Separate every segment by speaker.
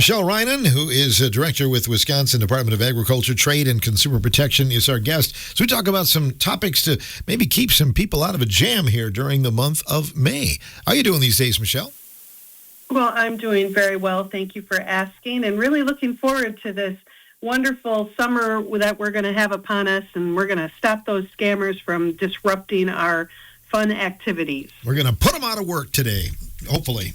Speaker 1: Michelle Reinen, who is a director with Wisconsin Department of Agriculture, Trade, and Consumer Protection, is our guest. So we talk about some topics to maybe keep some people out of a jam here during the month of May. How are you doing these days, Michelle?
Speaker 2: Well, I'm doing very well. Thank you for asking, and really looking forward to this wonderful summer that we're going to have upon us, and we're going to stop those scammers from disrupting our fun activities.
Speaker 1: We're going to put them out of work today, hopefully.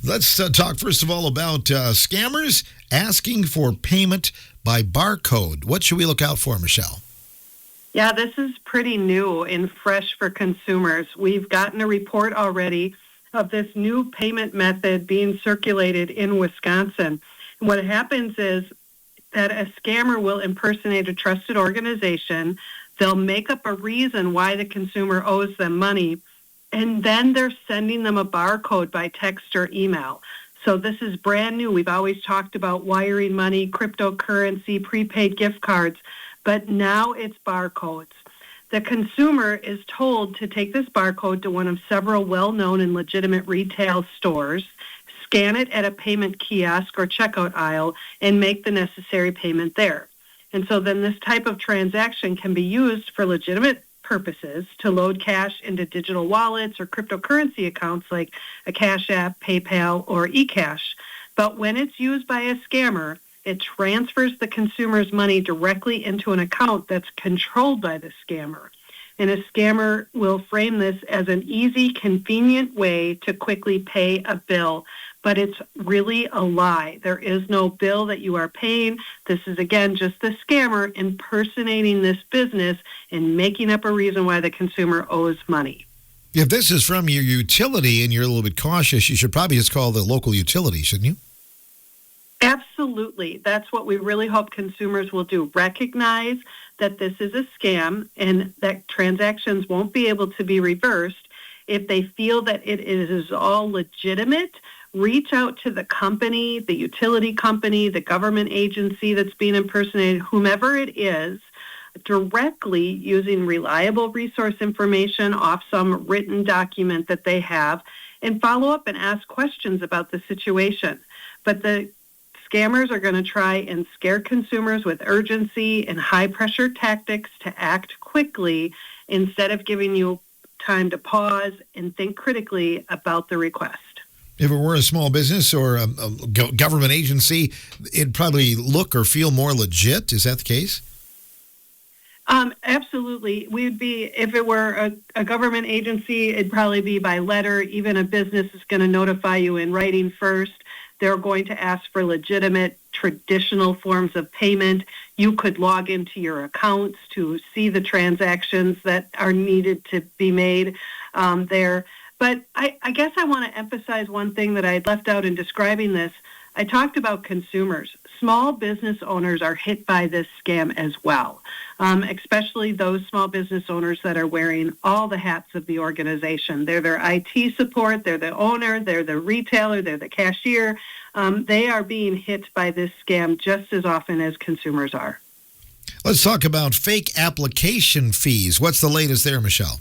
Speaker 1: Let's talk first of all about scammers asking for payment by barcode. What should we look out for, Michelle?
Speaker 2: Yeah, this is pretty new and fresh for consumers. We've gotten a report already of this new payment method being circulated in Wisconsin. And what happens is that a scammer will impersonate a trusted organization. They'll make up a reason why the consumer owes them money, and then they're sending them a barcode by text or email. So this is brand new. We've always talked about wiring money, cryptocurrency, prepaid gift cards, but now it's barcodes. The consumer is told to take this barcode to one of several well-known and legitimate retail stores, scan it at a payment kiosk or checkout aisle, and make the necessary payment there. And so then this type of transaction can be used for legitimate purposes to load cash into digital wallets or cryptocurrency accounts like a Cash App, PayPal, or eCash. But when it's used by a scammer, it transfers the consumer's money directly into an account that's controlled by the scammer. And a scammer will frame this as an easy, convenient way to quickly pay a bill. But it's really a lie. There is no bill that you are paying. This is, again, just the scammer impersonating this business and making up a reason why the consumer owes money.
Speaker 1: If this is from your utility and you're a little bit cautious, you should probably just call the local utility, shouldn't you?
Speaker 2: Absolutely. That's what we really hope consumers will do. Recognize that this is a scam and that transactions won't be able to be reversed. If they feel that it is all legitimate, reach out to the company, the utility company, the government agency that's being impersonated, whomever it is, directly using reliable resource information off some written document that they have, and follow up and ask questions about the situation. But the scammers are going to try and scare consumers with urgency and high-pressure tactics to act quickly instead of giving you time to pause and think critically about the request.
Speaker 1: If it were a small business or a government agency, it'd probably look or feel more legit. Is that the case?
Speaker 2: Absolutely. We'd be, if it were a government agency, it'd probably be by letter. Even a business is going to notify you in writing first. They're going to ask for legitimate, traditional forms of payment. You could log into your accounts to see the transactions that are needed to be made there. But I guess I want to emphasize one thing that I had left out in describing this. I talked about consumers. Small business owners are hit by this scam as well, especially those small business owners that are wearing all the hats of the organization. They're their IT support, they're the owner, they're the retailer, they're the cashier. They are being hit by this scam just as often as consumers are.
Speaker 1: Let's talk about fake application fees. What's the latest there, Michelle?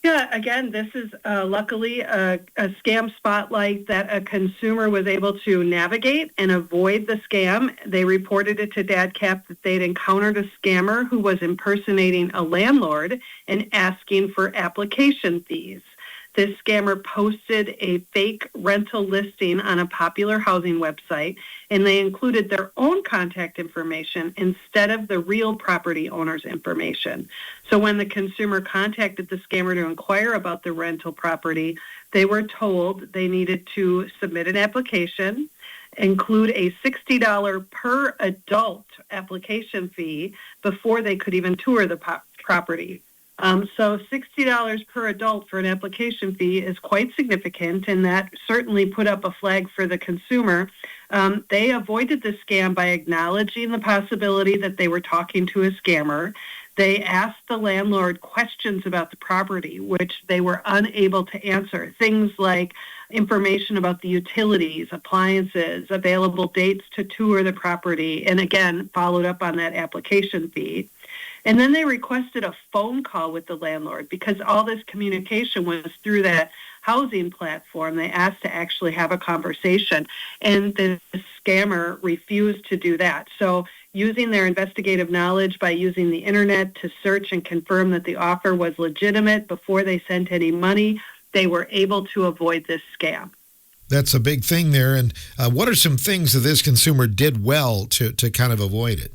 Speaker 2: Yeah, again, this is luckily a scam spotlight that a consumer was able to navigate and avoid the scam. They reported it to DADCAP that they'd encountered a scammer who was impersonating a landlord and asking for application fees. This scammer posted a fake rental listing on a popular housing website, and they included their own contact information instead of the real property owner's information. So when the consumer contacted the scammer to inquire about the rental property, they were told they needed to submit an application, include a $60 per adult application fee before they could even tour the property. So $60 per adult for an application fee is quite significant, and that certainly put up a flag for the consumer. They avoided the scam by acknowledging the possibility that they were talking to a scammer. They asked the landlord questions about the property, which they were unable to answer. Things like information about the utilities, appliances, available dates to tour the property, and again, followed up on that application fee. And then they requested a phone call with the landlord because all this communication was through that housing platform. They asked to actually have a conversation, and the scammer refused to do that. So using their investigative knowledge by using the internet to search and confirm that the offer was legitimate before they sent any money, they were able to avoid this scam.
Speaker 1: That's a big thing there. And what are some things that this consumer did well to kind of avoid it?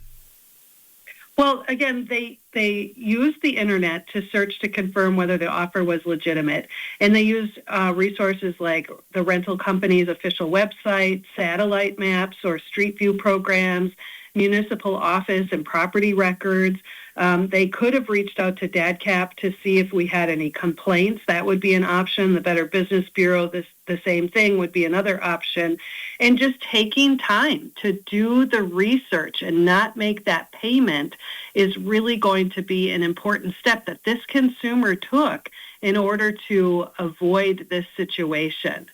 Speaker 2: Well, again, they used the internet to search to confirm whether the offer was legitimate. And they used resources like the rental company's official website, satellite maps or street view programs, municipal office and property records. They could have reached out to DADCAP to see if we had any complaints. That would be an option. The Better Business Bureau, the same thing, would be another option. And just taking time to do the research and not make that payment is really going to be an important step that this consumer took in order to avoid this situation.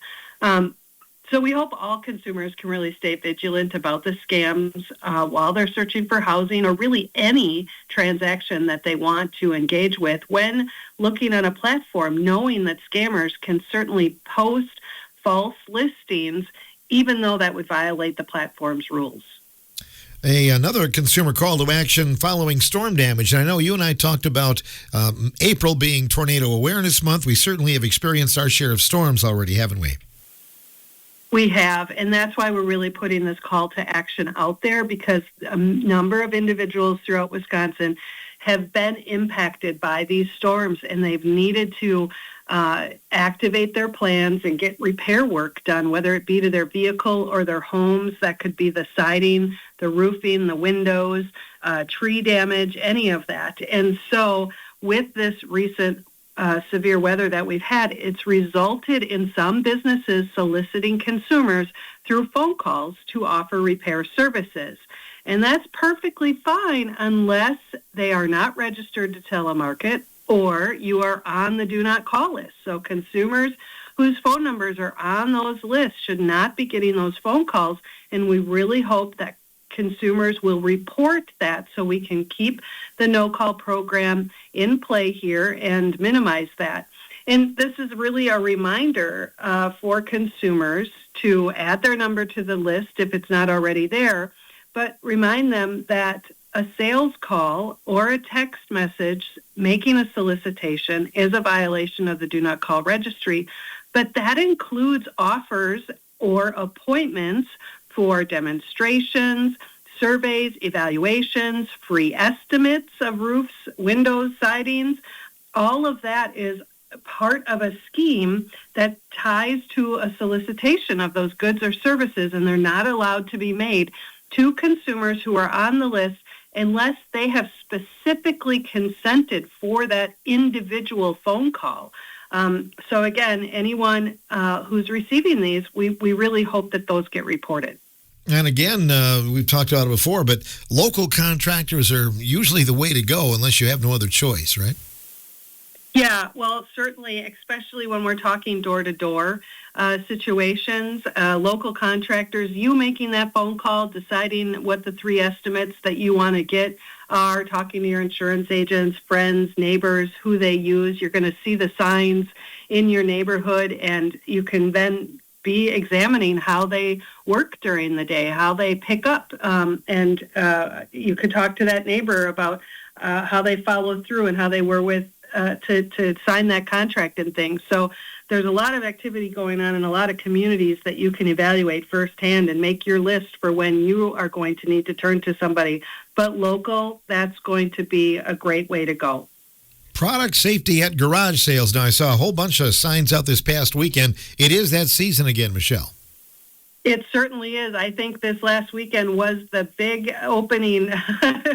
Speaker 2: So we hope all consumers can really stay vigilant about the scams while they're searching for housing or really any transaction that they want to engage with when looking at a platform, knowing that scammers can certainly post false listings, even though that would violate the platform's rules.
Speaker 1: Another consumer call to action following storm damage. And I know you and I talked about April being Tornado Awareness Month. We certainly have experienced our share of storms already, haven't we?
Speaker 2: We have, and that's why we're really putting this call to action out there, because a number of individuals throughout Wisconsin have been impacted by these storms, and they've needed to activate their plans and get repair work done, whether it be to their vehicle or their homes. That could be the siding, the roofing, the windows, tree damage, any of that. And so with this recent severe weather that we've had, it's resulted in some businesses soliciting consumers through phone calls to offer repair services. And that's perfectly fine unless they are not registered to telemarket or you are on the do not call list. So consumers whose phone numbers are on those lists should not be getting those phone calls. And we really hope that consumers will report that so we can keep the no-call program in play here and minimize that. And this is really a reminder for consumers to add their number to the list if it's not already there, but remind them that a sales call or a text message making a solicitation is a violation of the Do Not Call registry, but that includes offers or appointments for demonstrations, surveys, evaluations, free estimates of roofs, windows, sidings. All of that is part of a scheme that ties to a solicitation of those goods or services, and they're not allowed to be made to consumers who are on the list unless they have specifically consented for that individual phone call. So again, anyone who's receiving these, we really hope that those get reported.
Speaker 1: And again, we've talked about it before, but local contractors are usually the way to go unless you have no other choice, right?
Speaker 2: Yeah, well, certainly, especially when we're talking door-to-door situations, local contractors, you making that phone call, deciding what the three estimates that you want to get are, talking to your insurance agents, friends, neighbors, who they use. You're going to see the signs in your neighborhood, and you can then be examining how they work during the day, how they pick up, and you could talk to that neighbor about how they followed through and how they were with to sign that contract and things. So there's a lot of activity going on in a lot of communities that you can evaluate firsthand and make your list for when you are going to need to turn to somebody. But local, that's going to be a great way to go.
Speaker 1: Product safety at garage sales. Now, I saw a whole bunch of signs out this past weekend. It is that season again, Michelle.
Speaker 2: It certainly is. I think this last weekend was the big opening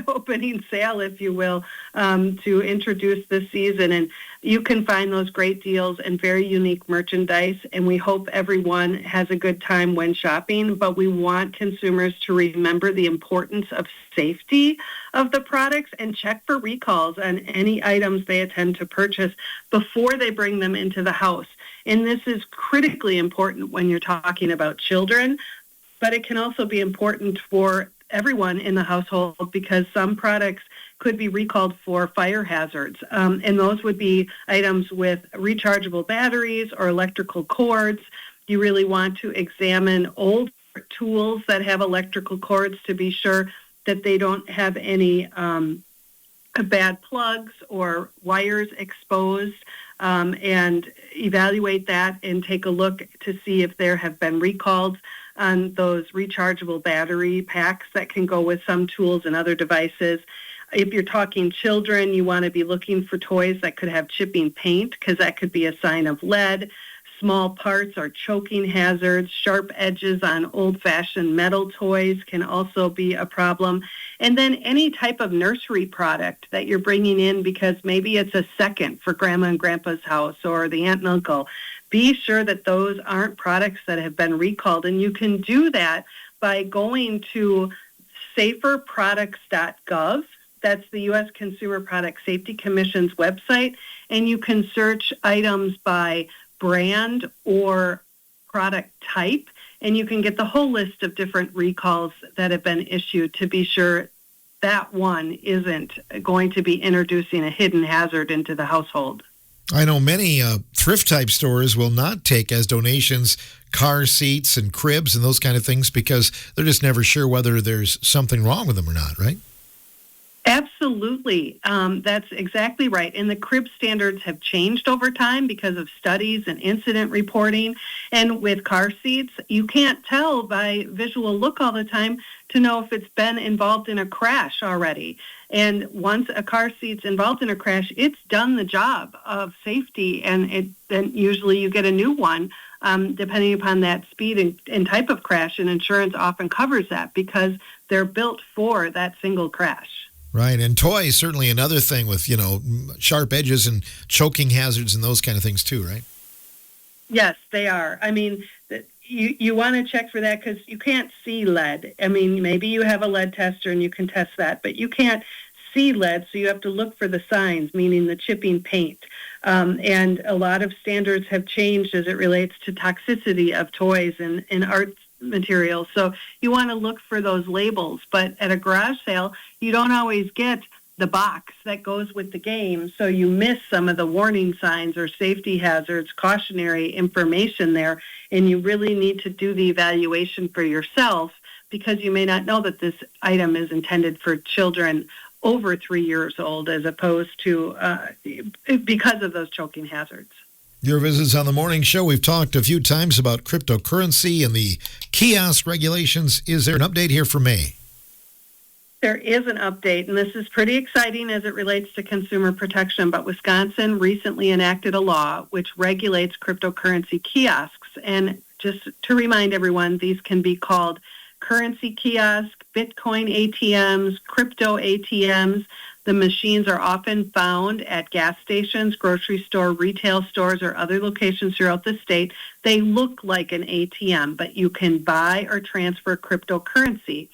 Speaker 2: opening sale, if you will, to introduce this season. And you can find those great deals and very unique merchandise. And we hope everyone has a good time when shopping. But we want consumers to remember the importance of safety of the products and check for recalls on any items they intend to purchase before they bring them into the house. And this is critically important when you're talking about children, but it can also be important for everyone in the household because some products could be recalled for fire hazards. And those would be items with rechargeable batteries or electrical cords. You really want to examine old tools that have electrical cords to be sure that they don't have any bad plugs or wires exposed, and evaluate that and take a look to see if there have been recalls on those rechargeable battery packs that can go with some tools and other devices. If you're talking children, you want to be looking for toys that could have chipping paint because that could be a sign of lead. Small parts are choking hazards. Sharp edges on old-fashioned metal toys can also be a problem. And then any type of nursery product that you're bringing in because maybe it's a second for grandma and grandpa's house or the aunt and uncle, be sure that those aren't products that have been recalled. And you can do that by going to saferproducts.gov. That's the U.S. Consumer Product Safety Commission's website. And you can search items by brand or product type, and you can get the whole list of different recalls that have been issued to be sure that one isn't going to be introducing a hidden hazard into the household.
Speaker 1: I know many thrift-type stores will not take as donations car seats and cribs and those kind of things because they're just never sure whether there's something wrong with them or not, right?
Speaker 2: Absolutely. That's exactly right. And the crib standards have changed over time because of studies and incident reporting. And with car seats, you can't tell by visual look all the time to know if it's been involved in a crash already. And once a car seat's involved in a crash, it's done the job of safety, and then usually you get a new one, depending upon that speed and type of crash. And insurance often covers that because they're built for that single crash.
Speaker 1: Right, and toys, certainly another thing with, sharp edges and choking hazards and those kind of things too, right?
Speaker 2: Yes, they are. I mean, you want to check for that because you can't see lead. I mean, maybe you have a lead tester and you can test that, but you can't see lead, so you have to look for the signs, meaning the chipping paint. And a lot of standards have changed as it relates to toxicity of toys and art materials. So you want to look for those labels. But at a garage sale, you don't always get the box that goes with the game. So you miss some of the warning signs or safety hazards, cautionary information there. And you really need to do the evaluation for yourself because you may not know that this item is intended for children over 3 years old as opposed to because of those choking hazards.
Speaker 1: Your visits on the morning show, we've talked a few times about cryptocurrency and the kiosk regulations. Is there an update here for May?
Speaker 2: There is an update, and this is pretty exciting as it relates to consumer protection, but Wisconsin recently enacted a law which regulates cryptocurrency kiosks. And just to remind everyone, these can be called currency kiosk, Bitcoin ATMs, crypto ATMs. The machines are often found at gas stations, grocery store, retail stores, or other locations throughout the state. They look like an ATM, but you can buy or transfer cryptocurrency.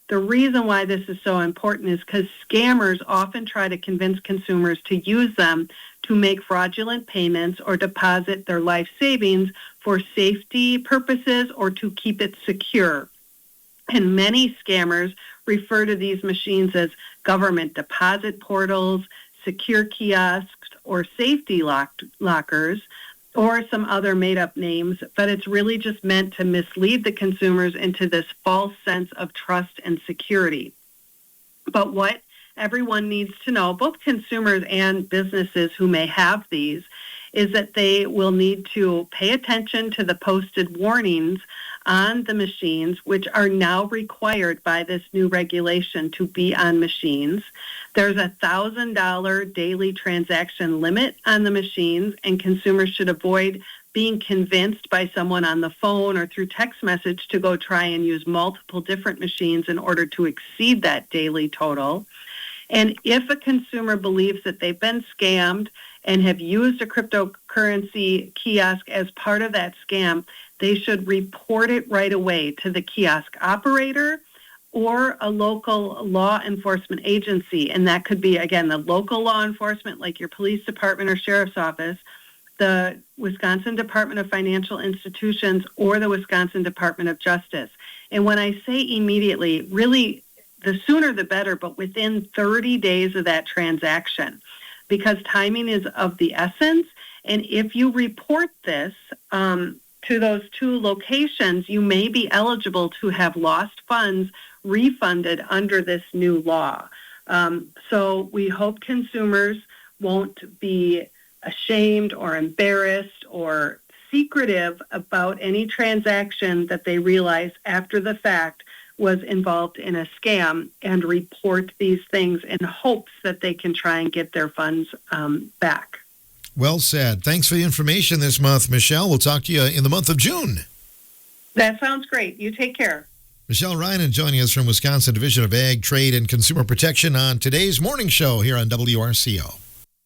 Speaker 2: The reason why this is so important is because scammers often try to convince consumers to use them to make fraudulent payments or deposit their life savings for safety purposes or to keep it secure. And many scammers refer to these machines as government deposit portals, secure kiosks, or safety lockers, or some other made-up names, but it's really just meant to mislead the consumers into this false sense of trust and security. But what everyone needs to know, both consumers and businesses who may have these, is that they will need to pay attention to the posted warnings on the machines, which are now required by this new regulation to be on machines. There's a $1,000 daily transaction limit on the machines, and consumers should avoid being convinced by someone on the phone or through text message to go try and use multiple different machines in order to exceed that daily total. And if a consumer believes that they've been scammed and have used a cryptocurrency kiosk as part of that scam, they should report it right away to the kiosk operator or a local law enforcement agency. And that could be, again, the local law enforcement, like your police department or sheriff's office, the Wisconsin Department of Financial Institutions, or the Wisconsin Department of Justice. And when I say immediately, really, the sooner the better, but within 30 days of that transaction, because timing is of the essence. And if you report this to those two locations, you may be eligible to have lost funds refunded under this new law. So we hope consumers won't be ashamed or embarrassed or secretive about any transaction that they realize after the fact was involved in a scam, and report these things in hopes that they can try and get their funds back.
Speaker 1: Well said. Thanks for the information this month, Michelle. We'll talk to you in the month of June.
Speaker 2: That sounds great. You take care.
Speaker 1: Michelle Ryan joining us from Wisconsin Division of Ag, Trade, and Consumer Protection on today's morning show here on WRCO.